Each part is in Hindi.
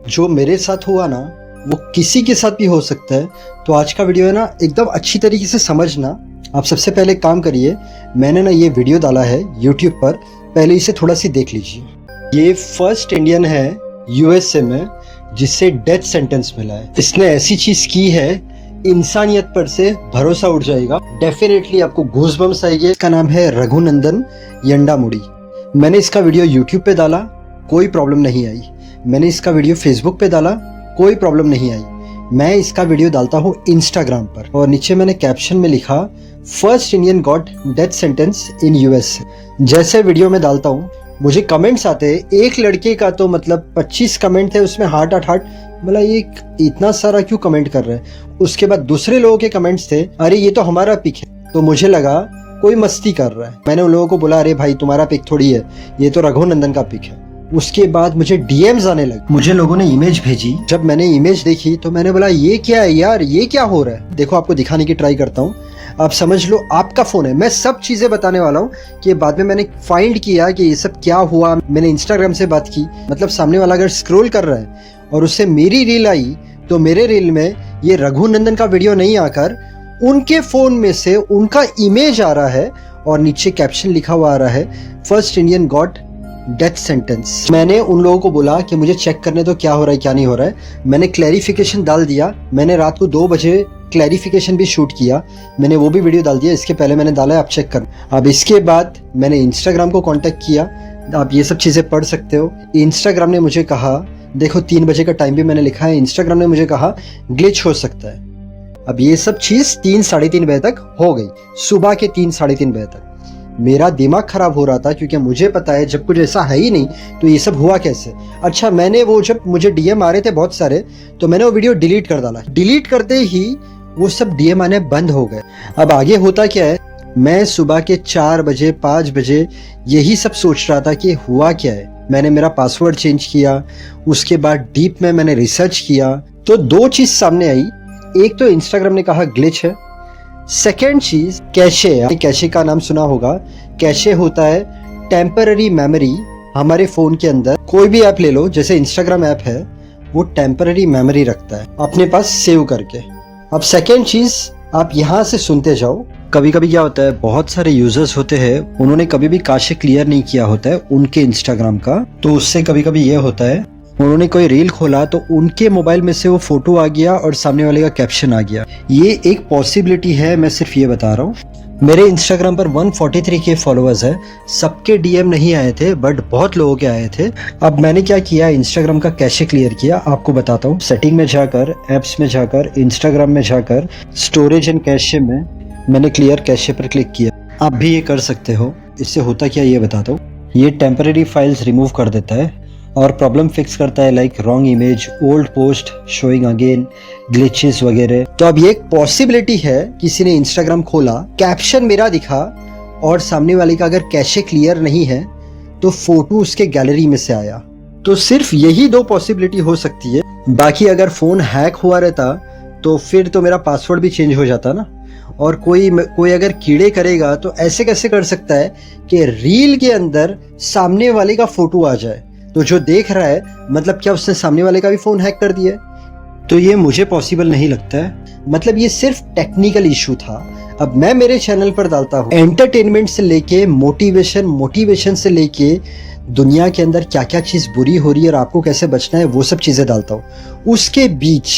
जो मेरे साथ हुआ ना वो किसी के साथ भी हो सकता है। तो आज का वीडियो है ना एकदम अच्छी तरीके से समझना। आप सबसे पहले एक काम करिए, मैंने ना ये वीडियो डाला है यूट्यूब पर, पहले इसे थोड़ा सी देख लीजिए। ये फर्स्ट इंडियन है यूएसए में जिससे डेथ सेंटेंस मिला है। इसने ऐसी चीज की है, इंसानियत पर से भरोसा उठ जाएगा। डेफिनेटली आपको गूज़बम्स आएंगे। इसका नाम है रघुनंदन यंडामुडी। मैंने इसका वीडियो यूट्यूब पे डाला, कोई प्रॉब्लम नहीं आई। मैंने इसका वीडियो फेसबुक पे डाला, कोई प्रॉब्लम नहीं आई। मैं इसका वीडियो डालता हूँ इंस्टाग्राम पर और नीचे मैंने कैप्शन में लिखा first Indian got death sentence in US. जैसे वीडियो में डालता हूँ मुझे कमेंट्स आते हैं। एक लड़के का तो मतलब 25 कमेंट थे, उसमें हार्ट मतलब ये इतना सारा क्यों कमेंट कर रहे हैं। उसके बाद दूसरे लोगों के कमेंट्स थे, अरे ये तो हमारा पिक है। तो मुझे लगा कोई मस्ती कर रहा है। मैंने उन लोगों को बोला, अरे भाई तुम्हारा पिक थोड़ी है, ये तो रघुनंदन का पिक है। उसके बाद मुझे डीएम्स आने लगे, मुझे लोगों ने इमेज भेजी। जब मैंने इमेज देखी तो मैंने बोला ये क्या है यार, ये क्या हो रहा है। देखो आपको दिखाने की ट्राई करता हूँ, आप समझ लो आपका फोन है। मैं सब चीजें बताने वाला हूँ कि बाद में मैंने फाइंड किया कि ये सब क्या हुआ। मैंने इंस्टाग्राम से बात की, मतलब सामने वाला अगर स्क्रॉल कर रहा है और उससे मेरी रील आई तो मेरे रील में ये रघुनंदन का वीडियो नहीं आकर उनके फोन में से उनका इमेज आ रहा है और नीचे कैप्शन लिखा हुआ आ रहा है first Indian got death sentence. मैंने उन लोगों को बोला कि मुझे चेक करने दो क्या हो रहा है क्या नहीं हो रहा है। मैंने क्लैरिफिकेशन डाल दिया। मैंने रात को 2 बजे क्लैरिफिकेशन भी शूट किया, मैंने वो भी वीडियो डाल दिया। इसके पहले मैंने डाला है, आप चेक कर। अब इसके बाद मैंने इंस्टाग्राम को कांटेक्ट किया, आप ये सब चीज़ें पढ़ सकते हो। इंस्टाग्राम ने मुझे कहा, देखो 3 बजे का टाइम भी मैंने लिखा है। इंस्टाग्राम ने मुझे कहा ग्लिच हो सकता है। अब ये सब चीज़ 3 साढ़े 3 बजे तक हो गई, सुबह के 3 साढ़े 3 बजे तक। मेरा दिमाग खराब हो रहा था क्योंकि मुझे पता है जब कुछ ऐसा है ही नहीं तो ये सब हुआ कैसे। अच्छा, मैंने वो जब मुझे डीएम आ रहे थे बहुत सारे तो मैंने वो वीडियो डिलीट कर डाला। डिलीट करते ही वो सब डीएम आने बंद हो गए। अब आगे होता क्या है, मैं सुबह के 4 बजे 5 बजे यही सब सोच रहा था कि हुआ क्या है। मैंने मेरा पासवर्ड चेंज किया, उसके बाद डीप में मैंने रिसर्च किया तो 2 चीज सामने आई। एक तो इंस्टाग्राम ने कहा ग्लिच है, सेकेंड चीज कैशे। कैशे का नाम सुना होगा। कैशे होता है टेम्पररी मेमोरी। हमारे फोन के अंदर कोई भी ऐप ले लो, जैसे इंस्टाग्राम ऐप है, वो टेम्पररी मेमोरी रखता है अपने पास सेव करके। अब सेकेंड चीज आप यहाँ से सुनते जाओ। कभी कभी क्या होता है, बहुत सारे यूजर्स होते हैं, उन्होंने कभी भी कैशे क्लियर नहीं किया होता है उनके इंस्टाग्राम का। तो उससे कभी कभी ये होता है, उन्होंने कोई रील खोला तो उनके मोबाइल में से वो फोटो आ गया और सामने वाले का कैप्शन आ गया। ये एक पॉसिबिलिटी है, मैं सिर्फ ये बता रहा हूँ। मेरे इंस्टाग्राम पर 143 के फॉलोअर्स है। सबके डीएम नहीं आए थे बट बहुत लोगों के आए थे। अब मैंने क्या किया, इंस्टाग्राम का कैशे क्लियर किया, आपको बताता हूँ। सेटिंग में जाकर, एप्स में जाकर, इंस्टाग्राम में जाकर, स्टोरेज एंड कैशे में मैंने क्लियर कैशे पर क्लिक किया। आप भी ये कर सकते हो। इससे होता क्या ये बताता हूँ। ये टेम्पररी फाइल्स रिमूव कर देता है और प्रॉब्लम फिक्स करता है, like wrong image, old post showing again, glitches वगैरह। तो अब ये एक पॉसिबिलिटी है, किसी ने इंस्टाग्राम खोला, कैप्शन मेरा दिखा और सामने वाले का अगर कैशे क्लियर नहीं है तो फोटो उसके गैलरी में से आया। तो सिर्फ यही 2 पॉसिबिलिटी हो सकती है। बाकी अगर फोन हैक हुआ रहता तो फिर तो मेरा पासवर्ड भी चेंज हो जाता ना। और कोई अगर कीड़े करेगा तो ऐसे कैसे कर सकता है कि रील के अंदर सामने वाले का फोटो आ जाए। तो जो देख रहा है मतलब क्या उसने सामने वाले का भी फोन हैक कर दिया है। तो ये मुझे पॉसिबल नहीं लगता है। मतलब ये सिर्फ टेक्निकल इशू था। अब मैं मेरे चैनल पर डालता हूँ एंटरटेनमेंट से लेके मोटिवेशन से लेके दुनिया के अंदर क्या क्या चीज बुरी हो रही है और आपको कैसे बचना है वो सब चीजें डालता हूँ। उसके बीच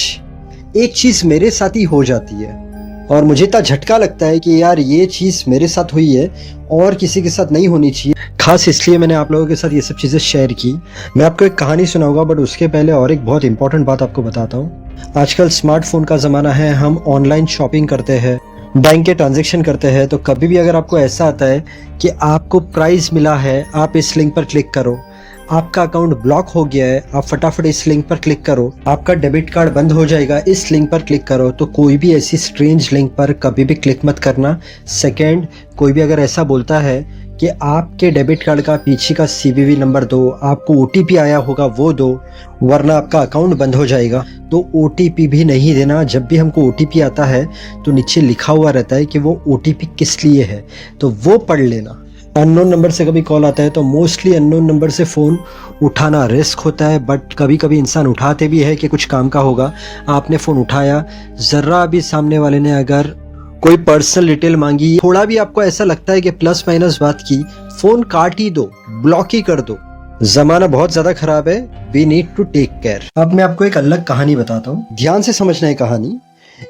एक चीज मेरे साथ ही हो जाती है और मुझे इतना झटका लगता है कि यार ये चीज मेरे साथ हुई है और किसी के साथ नहीं होनी चाहिए। खास इसलिए मैंने आप लोगों के साथ ये सब चीजें शेयर की। मैं आपको एक कहानी सुनाऊंगा बट उसके पहले और एक बहुत इंपॉर्टेंट बात आपको बताता हूँ। आजकल स्मार्टफोन का जमाना है, हम ऑनलाइन शॉपिंग करते हैं, बैंक के ट्रांजैक्शन करते हैं। तो कभी भी अगर आपको ऐसा आता है कि आपको प्राइस मिला है, आप इस लिंक पर क्लिक करो, आपका अकाउंट ब्लॉक हो गया है, आप फटाफट इस लिंक पर क्लिक करो, आपका डेबिट कार्ड बंद हो जाएगा, इस लिंक पर क्लिक करो। तो कोई भी ऐसी स्ट्रेंज लिंक पर कभी भी क्लिक मत करना। सेकंड, कोई भी अगर ऐसा बोलता है कि आपके डेबिट कार्ड का पीछे का सीवीवी नंबर दो, आपको ओटीपी आया होगा वो दो, वरना आपका अकाउंट बंद हो जाएगा। तो ओटीपी भी नहीं देना। जब भी हमको ओटीपी आता है तो नीचे लिखा हुआ रहता है कि वो ओटीपी किस लिए है, तो वो पढ़ लेना। अननोन नंबर से कभी कॉल आता है तो मोस्टली अननोन नंबर से फ़ोन उठाना रिस्क होता है, बट कभी कभी इंसान उठाते भी है कि कुछ काम का होगा। आपने फ़ोन उठाया, ज़रा भी सामने वाले ने अगर कोई पर्सनल डिटेल मांगी, थोड़ा भी आपको ऐसा लगता है कि प्लस माइनस बात की, फ़ोन काट ही दो, ब्लॉक ही कर दो। ज़माना बहुत ज़्यादा ख़राब है, we need to take care. अब मैं आपको एक अलग कहानी बताता हूँ, ध्यान से समझना है कहानी।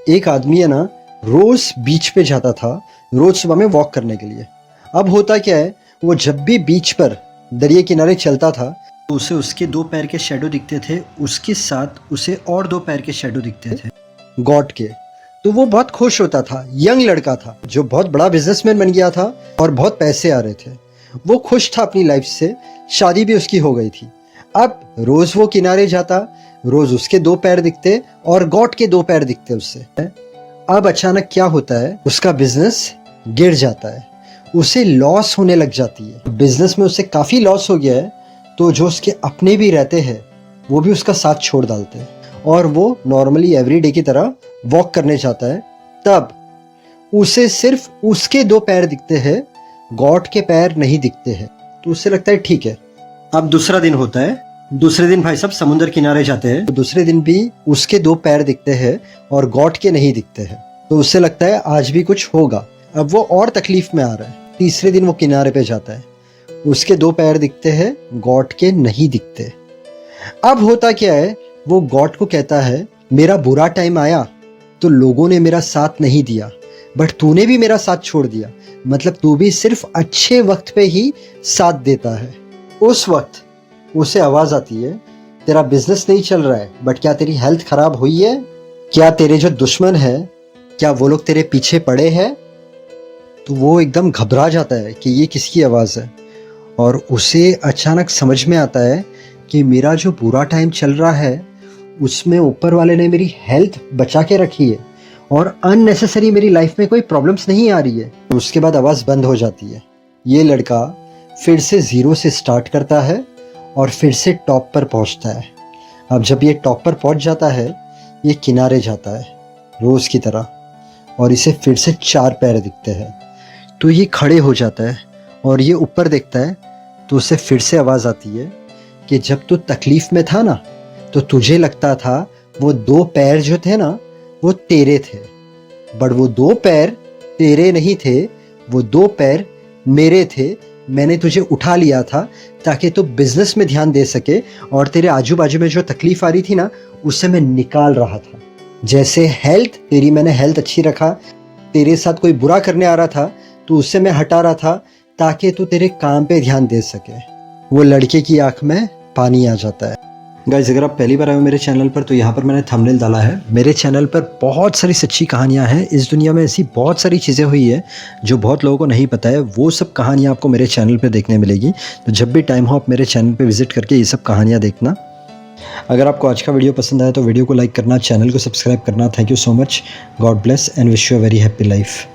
एक आदमी है ना, रोज़ बीच पे जाता था, रोज़ सुबह में वॉक करने के लिए। अब होता क्या है, वो जब भी बीच पर दरिया किनारे चलता था तो उसे उसके 2 पैर के शैडो दिखते थे, उसके साथ उसे और 2 पैर के शैडो दिखते थे गॉड के। तो वो बहुत खुश होता था। यंग लड़का था जो बहुत बड़ा बिजनेसमैन बन गया था और बहुत पैसे आ रहे थे। वो खुश था अपनी लाइफ से, शादी भी उसकी हो गई थी। अब रोज वो किनारे जाता, रोज उसके 2 पैर दिखते और गॉड के 2 पैर दिखते उससे। अब अचानक क्या होता है, उसका बिजनेस गिर जाता है, उसे लॉस होने लग जाती है। बिजनेस में उसे काफ़ी लॉस हो गया है, तो जो उसके अपने भी रहते हैं वो भी उसका साथ छोड़ डालते हैं और वो नॉर्मली एवरीडे की तरह वॉक करने जाता है। तब उसे सिर्फ उसके 2 पैर दिखते हैं, गॉड के पैर नहीं दिखते हैं। तो उससे लगता है ठीक है। अब दूसरा दिन होता है, दूसरे दिन भाई साहब समुद्र किनारे जाते हैं, तो दूसरे दिन भी उसके 2 पैर दिखते हैं और गॉड के नहीं दिखते हैं। तो उससे लगता है आज भी कुछ होगा। अब वो और तकलीफ में आ रहा है। तीसरे दिन वो किनारे पे जाता है, उसके 2 पैर दिखते हैं, गॉड के नहीं दिखते। अब होता क्या है, वो गॉड को कहता है मेरा बुरा टाइम आया तो लोगों ने मेरा साथ नहीं दिया, बट तूने भी मेरा साथ छोड़ दिया, मतलब तू भी सिर्फ अच्छे वक्त पे ही साथ देता है। उस वक्त उसे आवाज आती है तेरा बिजनेस नहीं चल रहा है, बट क्या तेरी हेल्थ खराब हुई है? क्या तेरे जो दुश्मन है, क्या वो लोग तेरे पीछे पड़े हैं? तो वो एकदम घबरा जाता है कि ये किसकी आवाज़ है, और उसे अचानक समझ में आता है कि मेरा जो बुरा टाइम चल रहा है उसमें ऊपर वाले ने मेरी हेल्थ बचा के रखी है और अननेसेसरी मेरी लाइफ में कोई प्रॉब्लम्स नहीं आ रही है। तो उसके बाद आवाज़ बंद हो जाती है। ये लड़का फिर से ज़ीरो से स्टार्ट करता है और फिर से टॉप पर पहुंचता है। अब जब ये टॉप पर पहुंच जाता है, ये किनारे जाता है रोज़ की तरह और इसे फिर से 4 पैर दिखते हैं। तो ये खड़े हो जाता है और ये ऊपर देखता है, तो उसे फिर से आवाज़ आती है कि जब तू तकलीफ़ में था ना, तो तुझे लगता था वो 2 पैर जो थे ना वो तेरे थे, बट वो 2 पैर तेरे नहीं थे, वो 2 पैर मेरे थे। मैंने तुझे उठा लिया था ताकि तू बिजनेस में ध्यान दे सके और तेरे आजू बाजू में जो तकलीफ़ आ रही थी ना उससे मैं निकाल रहा था। जैसे हेल्थ, तेरी मैंने हेल्थ अच्छी रखा, तेरे साथ कोई बुरा करने आ रहा था तो उससे मैं हटा रहा था ताकि तू तेरे काम पे ध्यान दे सके। वो लड़के की आंख में पानी आ जाता है। गाइस, अगर आप पहली बार आए हो मेरे चैनल पर तो यहाँ पर मैंने थंबनेल डाला है। मेरे चैनल पर बहुत सारी सच्ची कहानियाँ हैं। इस दुनिया में ऐसी बहुत सारी चीज़ें हुई है जो बहुत लोगों को नहीं पता है, वो सब कहानियाँ आपको मेरे चैनल पर देखने मिलेगी। तो जब भी टाइम हो आप मेरे चैनल पर विजिट करके ये सब कहानियाँ देखना। अगर आपको आज का वीडियो पसंद आया तो वीडियो को लाइक करना, चैनल को सब्सक्राइब करना। Thank you so much. God bless and wish you a very happy life.